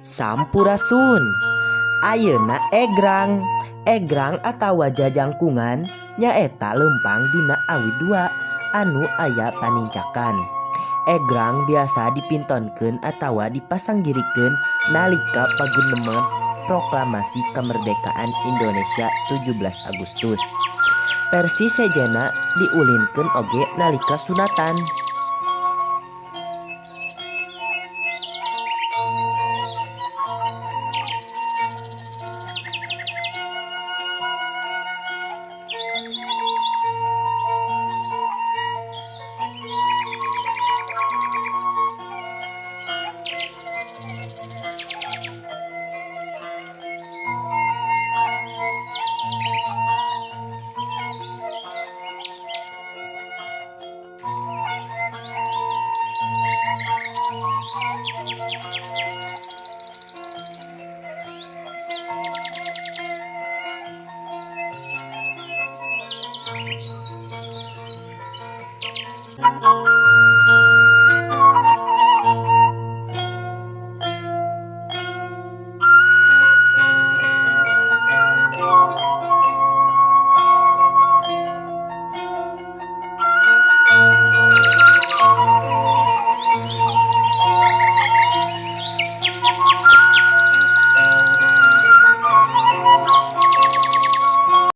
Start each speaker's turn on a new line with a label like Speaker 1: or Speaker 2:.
Speaker 1: Sampurasun. Ayeuna egrang atawa jajangkungan nyaeta lempang dina awi dua anu aya panincakan. Egrang biasa dipintonkeun atawa dipasanggirikeun nalika pageneman proklamasi kemerdekaan Indonesia 17 Agustus. Persi sejana diulinkeun oge nalika sunatan.